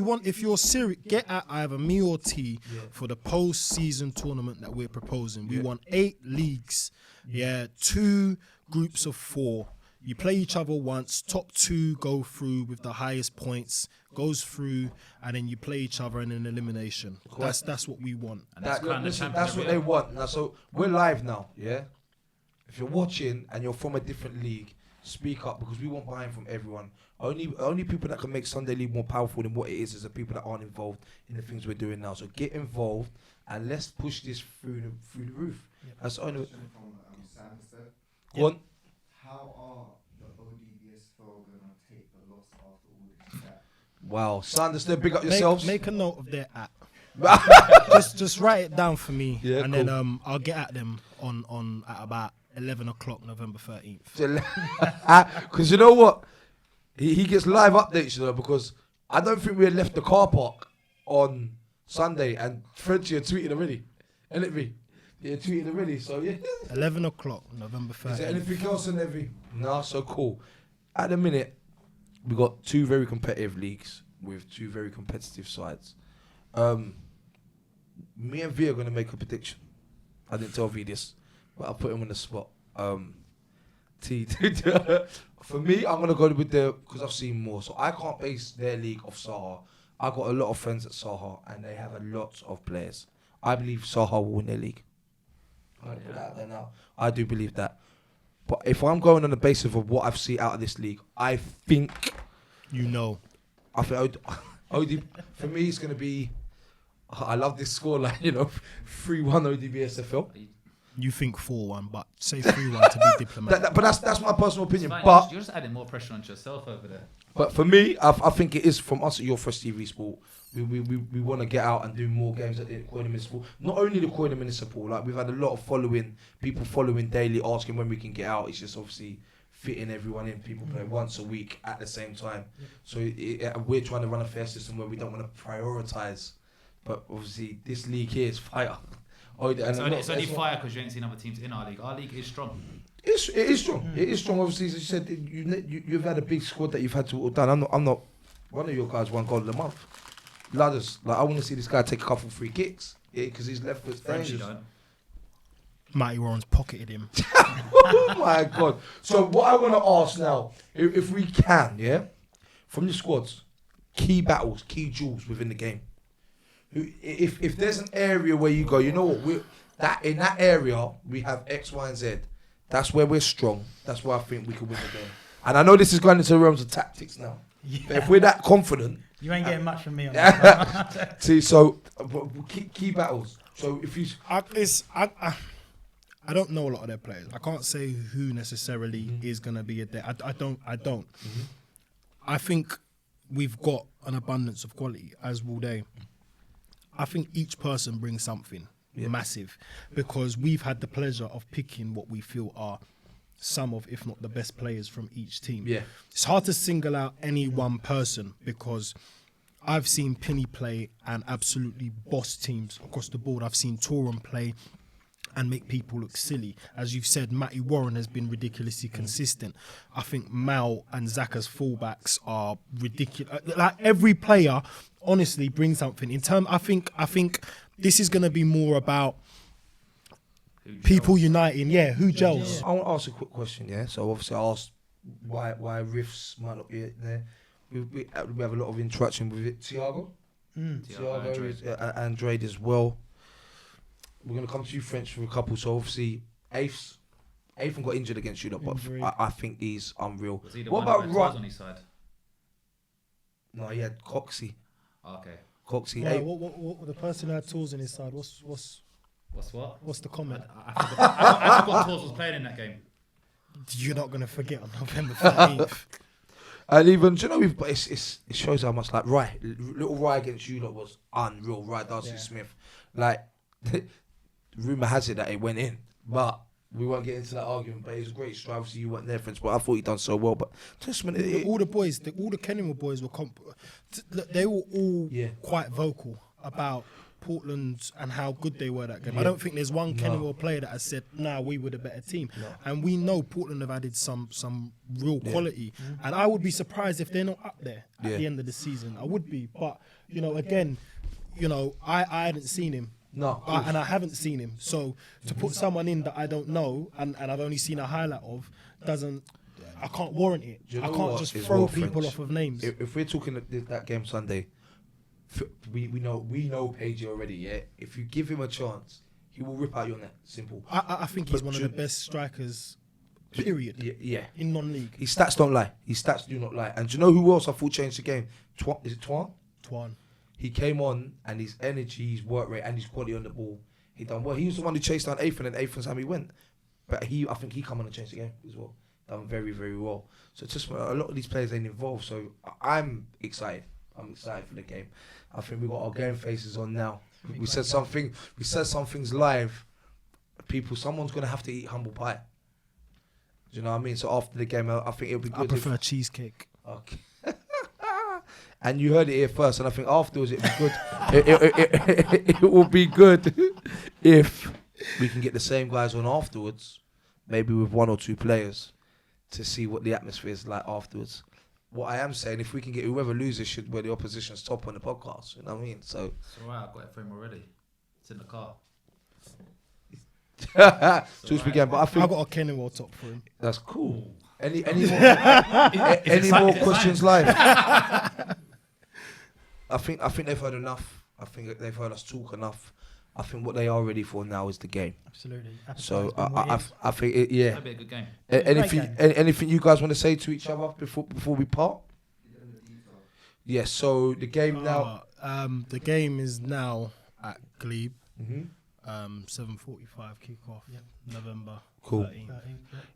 you're serious, get at either me or T for the post-season tournament that we're proposing. We want 8 leagues, 2 groups of 4. You play each other once. Top 2 go through with the highest points, goes through, and then you play each other in an elimination. That's what we want. And that's kind of listen, champion that's what every they year. want. Now, so we're live now, yeah? If you're watching and you're from a different league, speak up because we want buy-in from everyone. Only people that can make Sunday League more powerful than what it is the people that aren't involved in the things we're doing now. So get involved and let's push this through the roof. That's the only. Go on. How are the ODBSFL going to take the loss after all this chat? Wow, Sanders, big up yourselves. Make a note of their app. just write it down for me, Yeah, and cool. then I'll get at them on at about 11 o'clock November 13th. Because you know what? He gets live updates, you know, because I don't think we had left the car park on Sunday and Frenchy had tweeted already. Ain't it me? Yeah, tweeted already, so yeah. 11 o'clock November 13th. Is there anything else in Evie? No, so cool. At the minute, we got 2 very competitive leagues with 2 very competitive sides. Me and V are going to make a prediction. I didn't tell V this, but I'll put him on the spot. T. For me, I'm going to go with because I've seen more. So I can't base their league off SAHA. I got a lot of friends at SAHA and they have a lot of players. I believe SAHA will win their league. I'm going to put that out there now. I do believe that. But if I'm going on the basis of what I've seen out of this league, I think... I think OD for me, it's going to be... I love this scoreline, 3-1 ODBSFL. You think 4-1, but say 3-1 to be diplomatic. But that's my personal opinion. Fine, But you're just adding more pressure onto yourself over there. But for me, I think it is from us at UrFreshTVSport. We want to get out and do more games at the Croydon Municipal. Not only the Croydon Municipal, like we've had a lot of people following daily, asking when we can get out. It's just obviously fitting everyone in. People play once a week at the same time. So we're trying to run a fair system where we don't want to prioritise. But obviously, this league here is fire. It's only fire because you ain't seen other teams in our league. Our league is strong. It is strong. It is strong. Obviously, as you said, you've had a big squad that you've had to all done. I'm not. One of your guys won goal of the month. Ladders. Like I want to see this guy take a couple free kicks. Yeah, because his left foot's Frenchy dangerous. don't. Matty Warren's pocketed him. Oh my god. So what I want to ask now, if we can, from your squads, key battles, key duels within the game. If there's an area where you go, you know what, in that area we have X, Y, and Z. That's where we're strong. That's where I think we can win the game. And I know this is going into the realms of tactics now. Yeah. But if we're that confident, You ain't getting much from me on that. see. So key battles. So if you, I don't know a lot of their players. I can't say who necessarily is going to be a there. I don't. I think we've got an abundance of quality, as will they. I think each person brings something. massive, because we've had the pleasure of picking what we feel are some of, if not the best players from each team. Yeah. It's hard to single out any one person, because I've seen Penny play and absolutely boss teams across the board. I've seen Torum play and make people look silly. As you've said, Matty Warren has been ridiculously consistent. I think Mal and Zaka's fullbacks are ridiculous. Like, every player, honestly, brings something. I think this is going to be more about people uniting. Yeah, who gels? I want to ask a quick question. Yeah. So obviously, I asked why Riffs might not be there. We have a lot of interaction with it. Thiago and Drade as well. We're going to come to you, French, for a couple. So obviously, Aithan got injured against you, but I think he's unreal. Was he the What one about that Rod? on his side? No, he had Coxey. Oh, okay. Coxey. Yeah, what the person who had tools on his side? What's the comment? I forgot Tors was playing in that game. You're not going to forget on November 13th. And even, do you know, but it shows how much, like, little Rye against you lot was unreal. Rye Darcy Smith. Like, rumour has it that it went in, but we won't get into that argument. But it was a great strike. Obviously, you weren't there, friends, but I thought you done so well. But just when all the boys, all the Kennywood boys were, they were all quite vocal about Portland and how good they were that game. I don't think there's one Kennywood player that has said, "Nah, we were the better team." And we know Portland have added some real quality, and I would be surprised if they're not up there at the end of the season. I would be, but again, I hadn't seen him. No, and I haven't seen him. So to put someone in that I don't know and I've only seen a highlight of I can't warrant it. I can't just throw people off of names. If we're talking that game Sunday, we know Pagey already. Yeah, if you give him a chance, he will rip out your net. Simple. I think he's one of the best strikers. Period. Yeah. In non-league. His stats don't lie. His stats do not lie. And do you know who else I thought changed the game? Is it Twan? Twan. He came on and his energy, his work rate, and his quality on the ball, he done well. He was the one who chased down Aithan, and Aithan's how he went. But I think he come on and changed the game as well. Done very, very well. So just a lot of these players ain't involved. So I'm excited. I'm excited for the game. I think we got our game faces on now. We said something. We said some things live. Someone's gonna have to eat humble pie. Do you know what I mean? So after the game, I think it'll be good. I prefer cheesecake. Okay. And you heard it here first, and I think afterwards it'll be good. It will be good if we can get the same guys on afterwards, maybe with one or two players, to see what the atmosphere is like afterwards. What I am saying, if we can get whoever loses should wear the opposition's top on the podcast. You know what I mean? So it's alright, I've got it for him already. It's in the car. so it's began, but I think I've got a Kennywood top for him. That's cool. Any more questions live? I think they've heard enough. I think they've heard us talk enough. I think what they are ready for now is the game. Absolutely. So I think That'll be a good game. Anything you guys want to say to each other before we part? Yes. So the game now. The game is now at Glebe. 7:45 kickoff. November. Cool. 13th.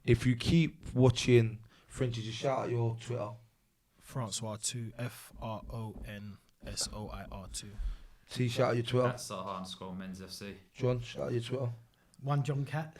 If you keep watching, Frenchy, just shout out your Twitter. Francois 2 FRONSOIR2. See, shout out your Twitter. That's SAHA_mensFC. John, shout out your Twitter. One John Cat.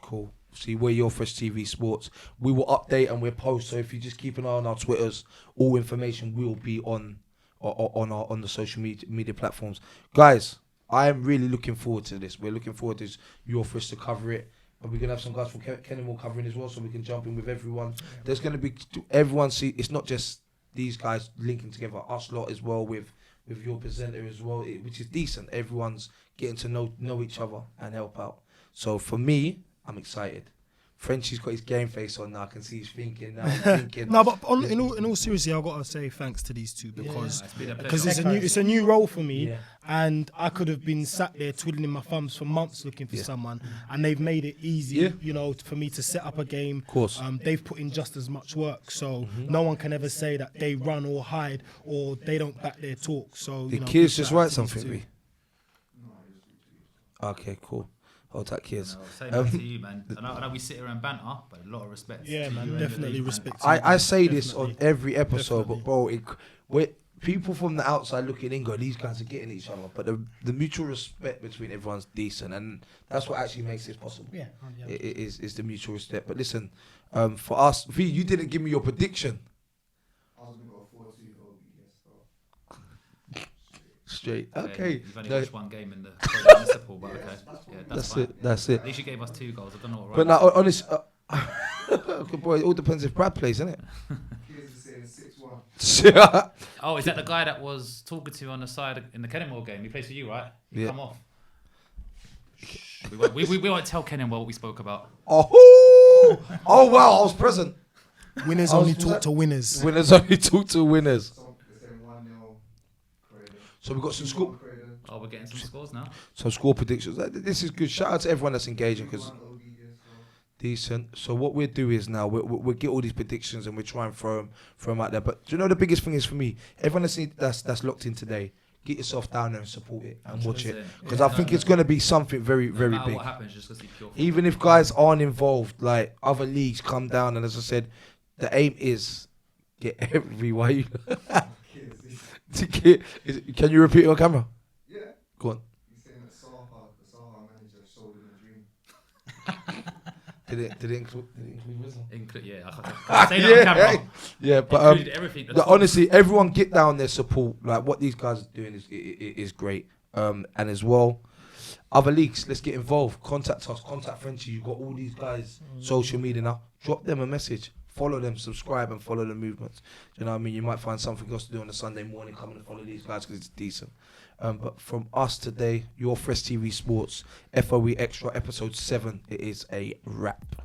Cool. See, we're UrFreshTVSport. We will update and we'll post. So if you just keep an eye on our Twitters, all information will be on the social media platforms. Guys, I am really looking forward to this. We're looking forward to UrFresh to cover it. And we're going to have some guys from Kennywood covering as well, so we can jump in with everyone. There's going to be everyone. See, it's not just these guys linking together, us lot as well with your presenter as well, which is decent. Everyone's getting to know each other and help out. So for me, I'm excited. Frenchy's got his game face on now. I can see he's thinking now. No, but in all seriously, I've got to say thanks to these two because it's a new role for me, and I could have been sat there twiddling my thumbs for months looking for someone, and they've made it easy, for me to set up a game. Of course. They've put in just as much work, so no one can ever say that they run or hide or they don't back their talk. So the kids just write something. Me. Okay, cool. Hold that, kids. Same to you, man. I know we sit here and banter, but a lot of respect. Yeah, man, definitely respect. I say this on every episode, but bro, people from the outside looking in go, these guys are getting each other. But the mutual respect between everyone's decent, and that's what actually makes this possible. Yeah. It is the mutual respect. But listen, for us, V, you didn't give me your prediction. I was going to go 4-2 OBS, Straight. Yeah, Okay. You've only No, watched one game in the municipal, but okay. Yeah, that's fine. it. That's it. At least you gave us 2 goals. I don't know what. But now, honest, boy, it all depends if Brad plays, innit? Kids are saying 6-1. Oh, is that the guy that was talking to you on the side in the Kenilworth game? He plays for you, right? He Yeah. come off. We won't tell Kenilworth what we spoke about. Oh wow, I was present. Winners I was- only was talk that- to winners. Winners only talk to winners. Some they're saying 1-0 CROYDON. So we've got some score. 2-1 CROYDON. Oh, we're getting some scores now. Some score predictions. This is good. Shout out to everyone that's engaging because 2-1 OBS. decent. So what we'll do is now we'll get all these predictions and we'll try and throw them out there. But do you know the biggest thing is for me? Everyone that's locked in today, get yourself down there and support it and watch it because I think it's going to be something very No very matter big. what happens, just because pure. Even if guys aren't involved, like other leagues come down, and as I said, the aim is get everyone. Can you repeat it on camera? Yeah. Go on. He's saying that the SAHA manager showed him a dream. Did it include Wisdom? Yeah, I can't say that on camera. Yeah, but Included everything. honestly, everyone get down there, support. Like what these guys are doing is great. And as well, other leagues, let's get involved. Contact us. Contact Frenchy. You've got all these guys social media now. Drop them a message. Follow them, subscribe, and follow the movements. Do you know what I mean? You might find something else to do on a Sunday morning. Come and follow these guys because it's decent. But from us today, your Fresh TV Sports FOE Extra episode 7. It is a wrap.